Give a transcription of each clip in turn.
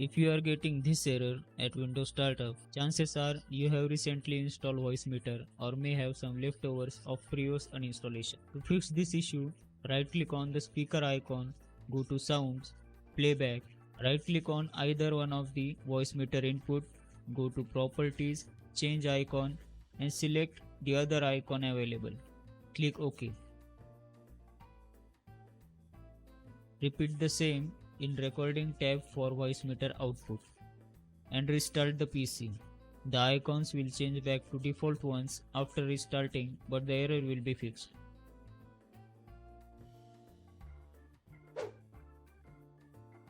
If you are getting this error at Windows Startup, chances are you have recently installed Voicemeeter or may have some leftovers of previous uninstallation. To fix this issue, right click on the speaker icon, go to Sounds, Playback, right click on either one of the Voicemeeter input, go to Properties, change icon and select the other icon available. Click OK. Repeat the same in Recording tab for Voicemeeter output and restart the PC. The icons will change back to default ones after restarting, but the error will be fixed.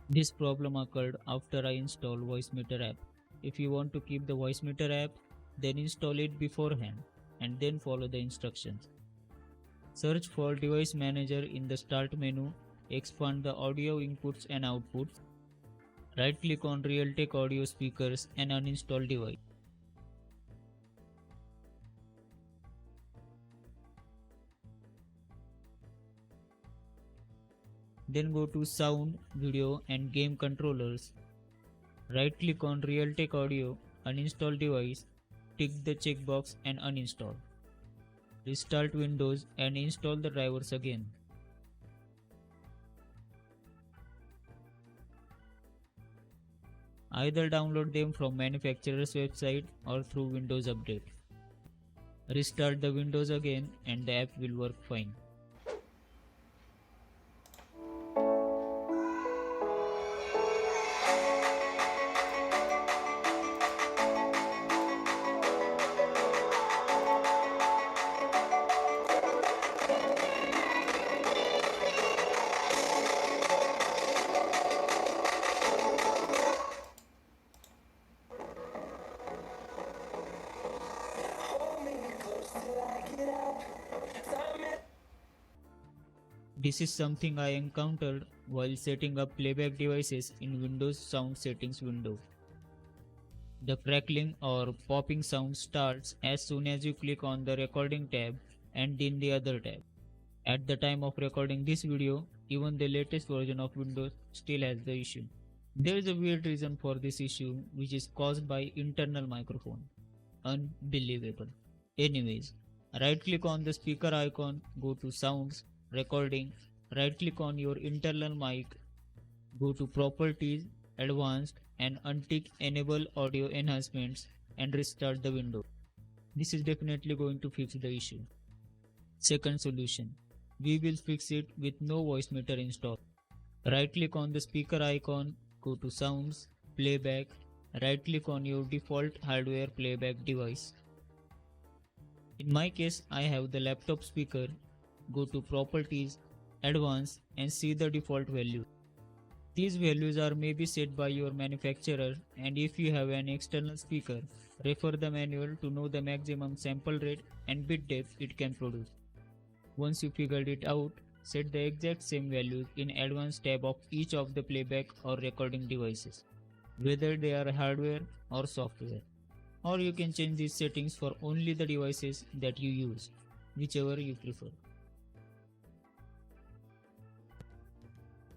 This problem occurred after I installed Voicemeeter app. If you want to keep the Voicemeeter app, then install it beforehand and then follow the instructions. Search for Device Manager in the Start menu, expand the audio inputs and outputs. Right click on Realtek audio speakers and uninstall device. Then go to Sound, Video and Game Controllers. Right click on Realtek audio, uninstall device, tick the checkbox and uninstall. Restart Windows and install the drivers again. Either download them from manufacturer's website or through Windows Update. Restart the Windows again and the app will work fine. This is something I encountered while setting up playback devices in Windows Sound Settings window. The crackling or popping sound starts as soon as you click on the Recording tab and in the other tab. At the time of recording this video, even the latest version of Windows still has the issue. There is a weird reason for this issue, which is caused by internal microphone. Unbelievable. Anyways, right click on the speaker icon, go to Sounds, Recording, right click on your internal mic, go to Properties, Advanced and untick Enable Audio Enhancements and restart the window. This is definitely going to fix the issue. Second solution, we will fix it with no Voicemeeter installed. Right click on the speaker icon, go to Sounds, Playback, right click on your default hardware playback device. In my case, I have the laptop speaker. Go to Properties, Advanced and see the default value. These values are maybe set by your manufacturer, and if you have an external speaker, refer the manual to know the maximum sample rate and bit depth it can produce. Once you figured it out, set the exact same values in Advanced tab of each of the playback or recording devices, whether they are hardware or software. Or you can change these settings for only the devices that you use, whichever you prefer.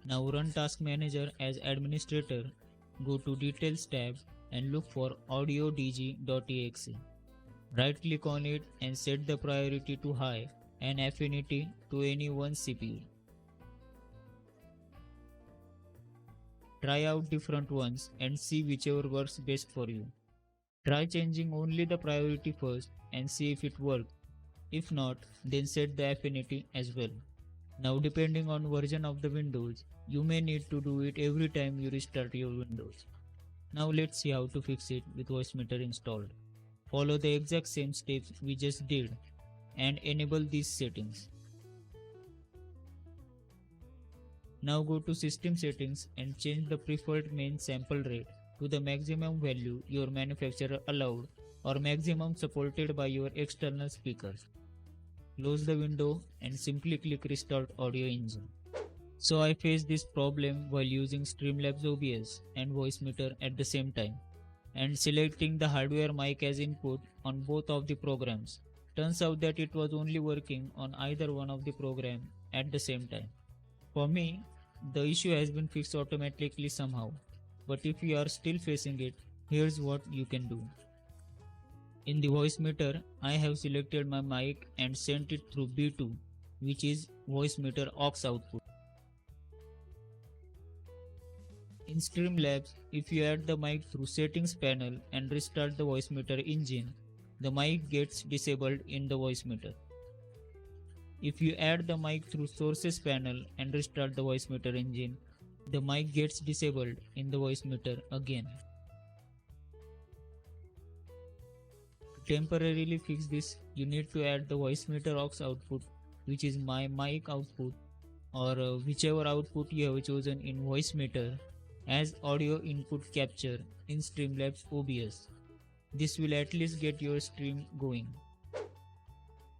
Now run Task Manager as administrator, go to Details tab and look for audio.dg.exe. Right click on it and set the priority to high and affinity to any one CPU. Try out different ones and see whichever works best for you. Try changing only the priority first and see if it works. If not, then set the affinity as well. Now depending on version of the Windows, you may need to do it every time you restart your Windows. Now let's see how to fix it with Voicemeeter installed. Follow the exact same steps we just did and enable these settings. Now go to System Settings and change the preferred main sample rate to the maximum value your manufacturer allowed or maximum supported by your external speakers. Close the window and simply click Restart Audio Engine. So I faced this problem while using Streamlabs OBS and Voicemeeter at the same time and selecting the hardware mic as input on both of the programs. Turns out that it was only working on either one of the programs at the same time. For me, the issue has been fixed automatically somehow. but if you are still facing it, here's what you can do. In the voice meter, I have selected my mic and sent it through B2, which is voice meter aux output. In Streamlabs, if you add the mic through settings panel and restart the voice meter engine, the mic gets disabled in the voice meter. If you add the mic through sources panel and restart the voice meter engine, the mic gets disabled in the voice meter again. To temporarily fix this, you need to add the voice meter aux output, which is my mic output, or whichever output you have chosen in voice meter as audio input capture in Streamlabs OBS. This will at least get your stream going.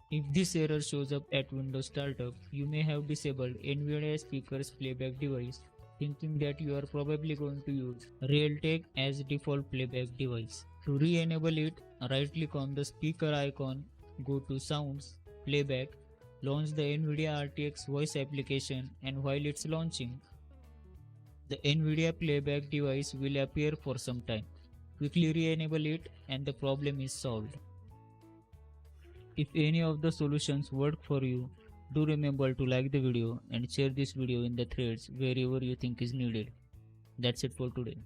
If this error shows up at Windows Startup, you may have disabled NVIDIA Speakers Playback Device, thinking that you are probably going to use Realtek as default playback device. To re-enable it, right-click on the speaker icon, go to Sounds, Playback, launch the NVIDIA RTX voice application, and while it's launching, the NVIDIA playback device will appear for some time. Quickly re-enable it and the problem is solved. If any of the solutions work for you, do remember to like the video and share this video in the threads wherever you think is needed. That's it for today.